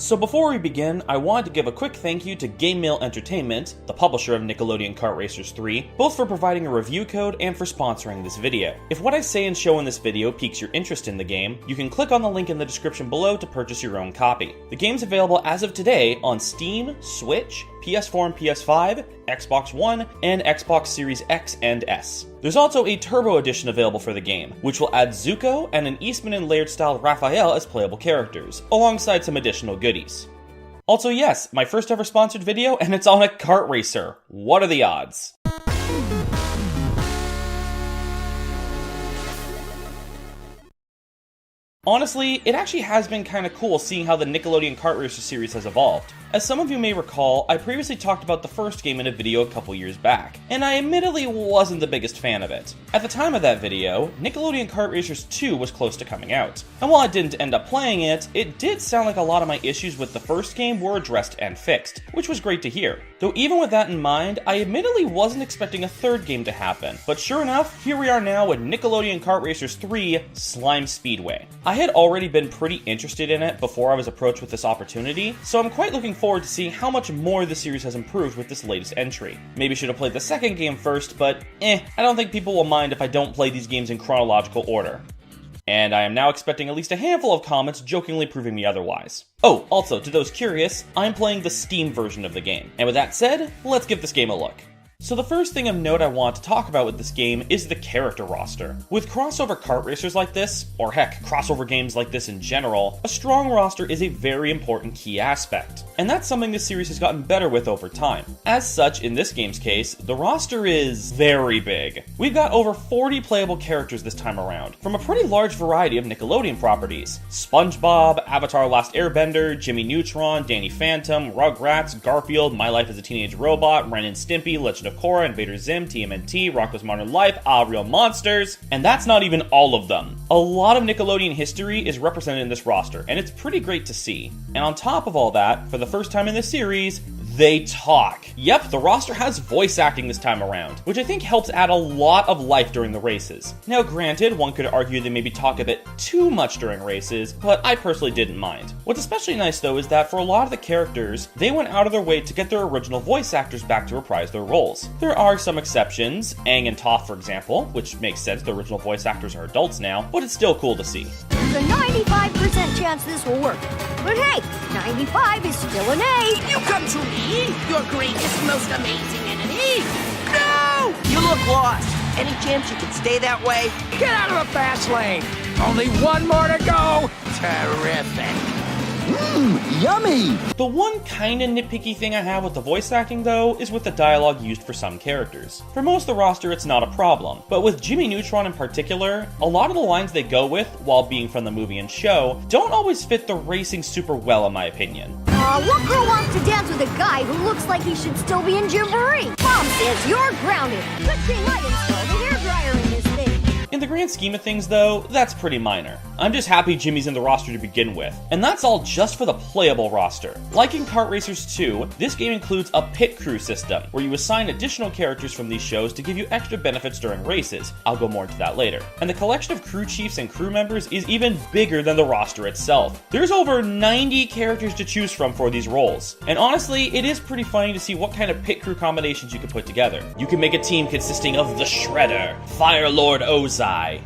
So before we begin, I wanted to give a quick thank you to Game Mail Entertainment, the publisher of Nickelodeon Kart Racers 3, both for providing a review code and for sponsoring this video. If what I say and show in this video piques your interest in the game, you can click on the link in the description below to purchase your own copy. The game's available as of today on Steam, Switch, PS4 and PS5, Xbox One, and Xbox Series X and S. There's also a Turbo Edition available for the game, which will add Zuko and an Eastman and Laird style Raphael as playable characters, alongside some additional goodies. Also yes, my first ever sponsored video, and it's on a kart racer. What are the odds? Honestly, it actually has been kinda cool seeing how the Nickelodeon Kart Racers series has evolved. As some of you may recall, I previously talked about the first game in a video a couple years back, and I admittedly wasn't the biggest fan of it. At the time of that video, Nickelodeon Kart Racers 2 was close to coming out, and while I didn't end up playing it, it did sound like a lot of my issues with the first game were addressed and fixed, which was great to hear. Though even with that in mind, I admittedly wasn't expecting a third game to happen, but sure enough, here we are now with Nickelodeon Kart Racers 3 Slime Speedway. I had already been pretty interested in it before I was approached with this opportunity, so I'm quite looking forward to seeing how much more the series has improved with this latest entry. Maybe should have played the second game first, but I don't think people will mind if I don't play these games in chronological order. And I am now expecting at least a handful of comments jokingly proving me otherwise. Oh, also, to those curious, I'm playing the Steam version of the game. And with that said, let's give this game a look. So the first thing of note I want to talk about with this game is the character roster. With crossover kart racers like this, or heck, crossover games like this in general, a strong roster is a very important key aspect. And that's something this series has gotten better with over time. As such, in this game's case, the roster is very big. We've got over 40 playable characters this time around, from a pretty large variety of Nickelodeon properties. SpongeBob, Avatar: Last Airbender, Jimmy Neutron, Danny Phantom, Rugrats, Garfield, My Life as a Teenage Robot, Ren and Stimpy, Legend of Korra, Invader Zim, TMNT, Rocko's Modern Life, Real Monsters, and that's not even all of them. A lot of Nickelodeon history is represented in this roster, and it's pretty great to see. And on top of all that, for the first time in this series, they talk. Yep, the roster has voice acting this time around, which I think helps add a lot of life during the races. Now granted, one could argue they maybe talk a bit too much during races, but I personally didn't mind. What's especially nice though is that for a lot of the characters, they went out of their way to get their original voice actors back to reprise their roles. There are some exceptions, Aang and Toph for example, which makes sense, the original voice actors are adults now, but it's still cool to see. There's a 95% chance this will work, but hey, 95 is still an A. You come to me, your greatest, most amazing enemy. No! You look lost. Any chance you could stay that way? Get out of the fast lane! Only one more to go! Terrific. Yummy! The one kinda nitpicky thing I have with the voice acting though is with the dialogue used for some characters. For most of the roster it's not a problem, but with Jimmy Neutron in particular, a lot of the lines they go with, while being from the movie and show, don't always fit the racing super well in my opinion. What girl wants to dance with a guy who looks like he should still be in Jamboree? Mom says you're grounded. Good thing I installed a hairdryer in this thing. In the grand scheme of things though, that's pretty minor. I'm just happy Jimmy's in the roster to begin with, and that's all just for the playable roster. Like in Kart Racers 2, this game includes a pit crew system, where you assign additional characters from these shows to give you extra benefits during races. I'll go more into that later. And the collection of crew chiefs and crew members is even bigger than the roster itself. There's over 90 characters to choose from for these roles. And honestly, it is pretty funny to see what kind of pit crew combinations you can put together. You can make a team consisting of the Shredder, Fire Lord Ozai,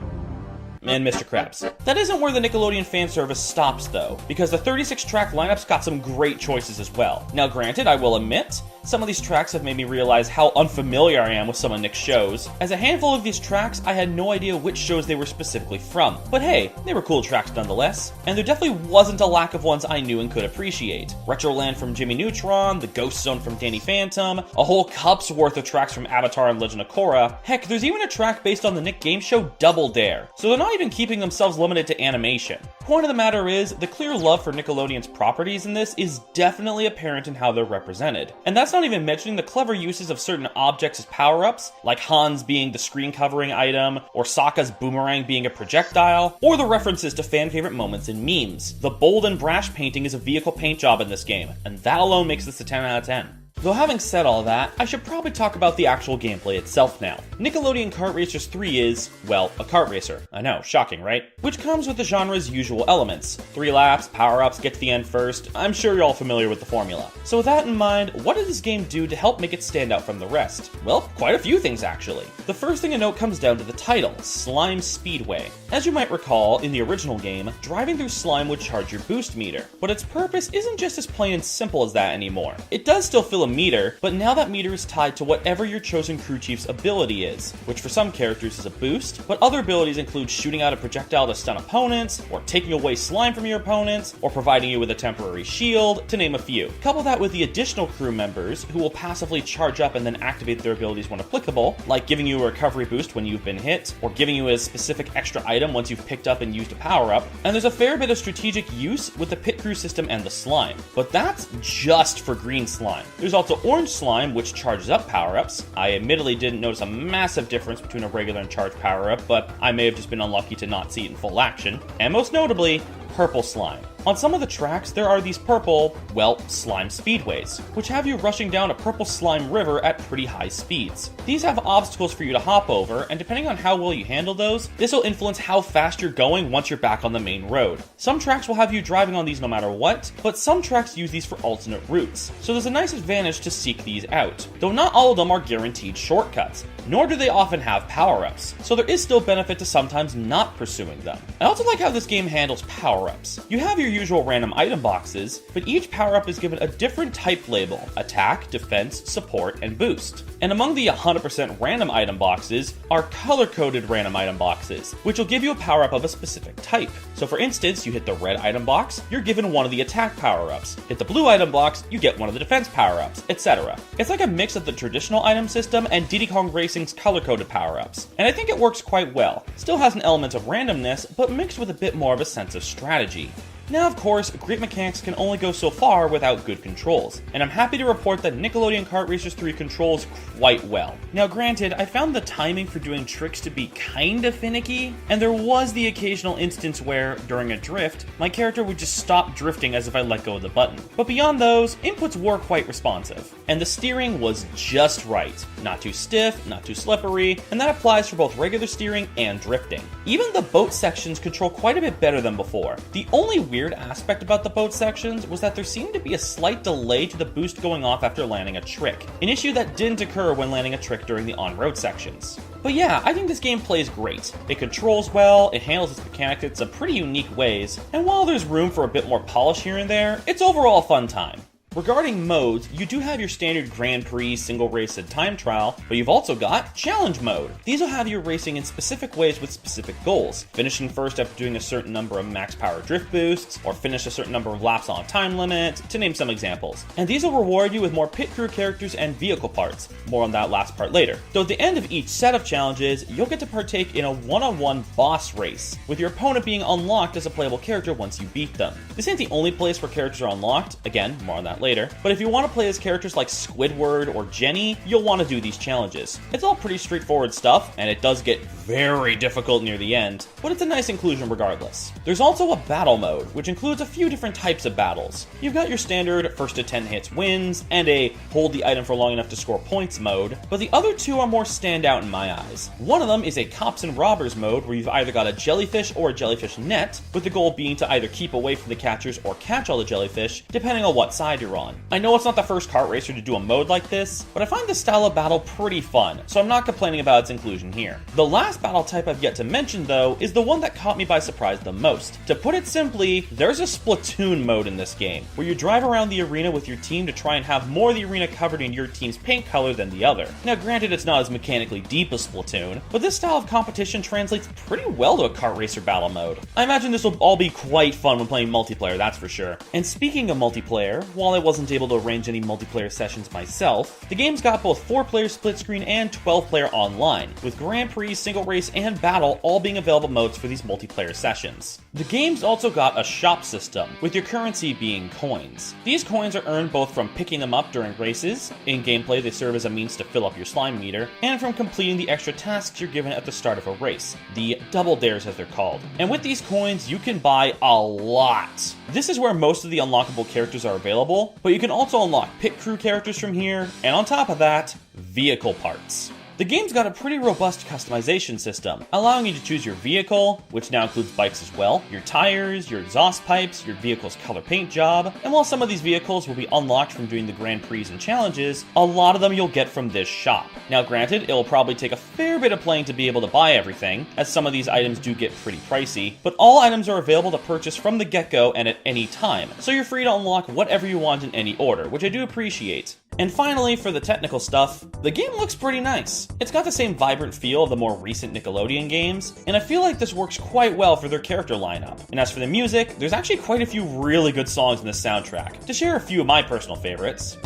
and Mr. Krabs. That isn't where the Nickelodeon fan service stops though, because the 36-track lineup's got some great choices as well. Now granted, I will admit, some of these tracks have made me realize how unfamiliar I am with some of Nick's shows. As a handful of these tracks, I had no idea which shows they were specifically from. But hey, they were cool tracks nonetheless, and there definitely wasn't a lack of ones I knew and could appreciate. Retroland from Jimmy Neutron, the Ghost Zone from Danny Phantom, a whole cup's worth of tracks from Avatar and Legend of Korra. Heck, there's even a track based on the Nick game show Double Dare. So they're not even keeping themselves limited to animation. Point of the matter is, the clear love for Nickelodeon's properties in this is definitely apparent in how they're represented. And that's not even mentioning the clever uses of certain objects as power-ups, like Han's being the screen covering item, or Sokka's boomerang being a projectile, or the references to fan-favorite moments in memes. The bold and brash painting is a vehicle paint job in this game, and that alone makes this a 10 out of 10. Though having said all that, I should probably talk about the actual gameplay itself now. Nickelodeon Kart Racers 3 is, well, a kart racer. I know, shocking, right? Which comes with the genre's usual elements. 3 laps, power-ups, get to the end first. I'm sure you're all familiar with the formula. So with that in mind, what did this game do to help make it stand out from the rest? Well, quite a few things actually. The first thing to note comes down to the title, Slime Speedway. As you might recall, in the original game, driving through slime would charge your boost meter, but its purpose isn't just as plain and simple as that anymore. It does still fill a meter, but now that meter is tied to whatever your chosen crew chief's ability is, which for some characters is a boost, but other abilities include shooting out a projectile to stun opponents, or taking away slime from your opponents, or providing you with a temporary shield, to name a few. Couple that with the additional crew members, who will passively charge up and then activate their abilities when applicable, like giving you a recovery boost when you've been hit, or giving you a specific extra item once you've picked up and used a power-up, and there's a fair bit of strategic use with the pit crew system and the slime. But that's just for green slime. There's also orange slime, which charges up power-ups. I admittedly didn't notice a massive difference between a regular and charged power-up, but I may have just been unlucky to not see it in full action. And most notably, purple slime. On some of the tracks, there are these purple, well, slime speedways, which have you rushing down a purple slime river at pretty high speeds. These have obstacles for you to hop over, and depending on how well you handle those, this will influence how fast you're going once you're back on the main road. Some tracks will have you driving on these no matter what, but some tracks use these for alternate routes, so there's a nice advantage to seek these out. Though not all of them are guaranteed shortcuts, nor do they often have power-ups, so there is still benefit to sometimes not pursuing them. I also like how this game handles power-ups. You have your usual random item boxes, but each power-up is given a different type label: attack, defense, support, and boost. And among the 100% random item boxes are color-coded random item boxes, which will give you a power-up of a specific type. So for instance, you hit the red item box, you're given one of the attack power-ups. Hit the blue item box, you get one of the defense power-ups, etc. It's like a mix of the traditional item system and Diddy Kong Racing's color-coded power-ups, and I think it works quite well. Still has an element of randomness, but mixed with a bit more of a sense of strategy. Now, of course, great mechanics can only go so far without good controls, and I'm happy to report that Nickelodeon Kart Racers 3 controls quite well. Now granted, I found the timing for doing tricks to be kinda finicky, and there was the occasional instance where, during a drift, my character would just stop drifting as if I let go of the button. But beyond those, inputs were quite responsive, and the steering was just right. Not too stiff, not too slippery, and that applies for both regular steering and drifting. Even the boat sections control quite a bit better than before. The only weird aspect about the boat sections was that there seemed to be a slight delay to the boost going off after landing a trick, an issue that didn't occur when landing a trick during the on-road sections. But yeah, I think this game plays great. It controls well, it handles its mechanics in some pretty unique ways, and while there's room for a bit more polish here and there, it's overall a fun time. Regarding modes, you do have your standard Grand Prix, single race, and time trial, but you've also got Challenge Mode. These will have you racing in specific ways with specific goals, finishing first after doing a certain number of max power drift boosts, or finish a certain number of laps on a time limit, to name some examples. And these will reward you with more pit crew characters and vehicle parts, more on that last part later. Though at the end of each set of challenges, you'll get to partake in a one-on-one boss race, with your opponent being unlocked as a playable character once you beat them. This ain't the only place where characters are unlocked, again, more on that later, but if you want to play as characters like Squidward or Jenny, you'll want to do these challenges. It's all pretty straightforward stuff, and it does get very difficult near the end, but it's a nice inclusion regardless. There's also a battle mode, which includes a few different types of battles. You've got your standard first to 10 hits wins, and a hold the item for long enough to score points mode, but the other two are more standout in my eyes. One of them is a cops and robbers mode, where you've either got a jellyfish or a jellyfish net, with the goal being to either keep away from the catchers or catch all the jellyfish, depending on what side you're on. I know it's not the first kart racer to do a mode like this, but I find this style of battle pretty fun, so I'm not complaining about its inclusion here. The last battle type I've yet to mention, though, is the one that caught me by surprise the most. To put it simply, there's a Splatoon mode in this game, where you drive around the arena with your team to try and have more of the arena covered in your team's paint color than the other. Now granted, it's not as mechanically deep as Splatoon, but this style of competition translates pretty well to a kart racer battle mode. I imagine this will all be quite fun when playing multiplayer, that's for sure. And speaking of multiplayer, while I wasn't able to arrange any multiplayer sessions myself, the game's got both 4-player split screen and 12-player online, with Grand Prix, single race, and battle all being available modes for these multiplayer sessions. The game's also got a shop system, with your currency being coins. These coins are earned both from picking them up during races, in gameplay they serve as a means to fill up your slime meter, and from completing the extra tasks you're given at the start of a race, the double dares as they're called. And with these coins, you can buy a lot. This is where most of the unlockable characters are available, but you can also unlock pit crew characters from here, and on top of that, vehicle parts. The game's got a pretty robust customization system, allowing you to choose your vehicle, which now includes bikes as well, your tires, your exhaust pipes, your vehicle's color paint job, and while some of these vehicles will be unlocked from doing the Grand Prix and challenges, a lot of them you'll get from this shop. Now granted, it'll probably take a fair bit of playing to be able to buy everything, as some of these items do get pretty pricey, but all items are available to purchase from the get-go and at any time, so you're free to unlock whatever you want in any order, which I do appreciate. And finally, for the technical stuff, the game looks pretty nice. It's got the same vibrant feel of the more recent Nickelodeon games, and I feel like this works quite well for their character lineup. And as for the music, there's actually quite a few really good songs in the soundtrack. To share a few of my personal favorites,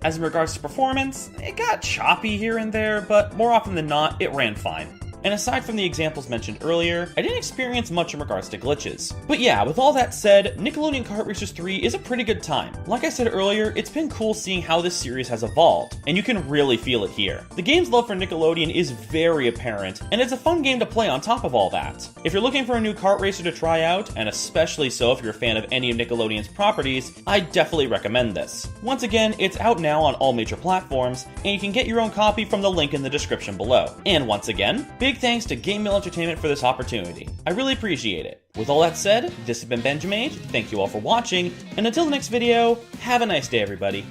as in regards to performance, it got choppy here and there, but more often than not, it ran fine. And aside from the examples mentioned earlier, I didn't experience much in regards to glitches. But yeah, with all that said, Nickelodeon Kart Racers 3 is a pretty good time. Like I said earlier, it's been cool seeing how this series has evolved, and you can really feel it here. The game's love for Nickelodeon is very apparent, and it's a fun game to play on top of all that. If you're looking for a new kart racer to try out, and especially so if you're a fan of any of Nickelodeon's properties, I definitely recommend this. Once again, it's out now on all major platforms, and you can get your own copy from the link in the description below. And once again, big thanks to Game Mill Entertainment for this opportunity. I really appreciate it. With all that said, this has been BenjaMage, thank you all for watching, and until the next video, have a nice day everybody.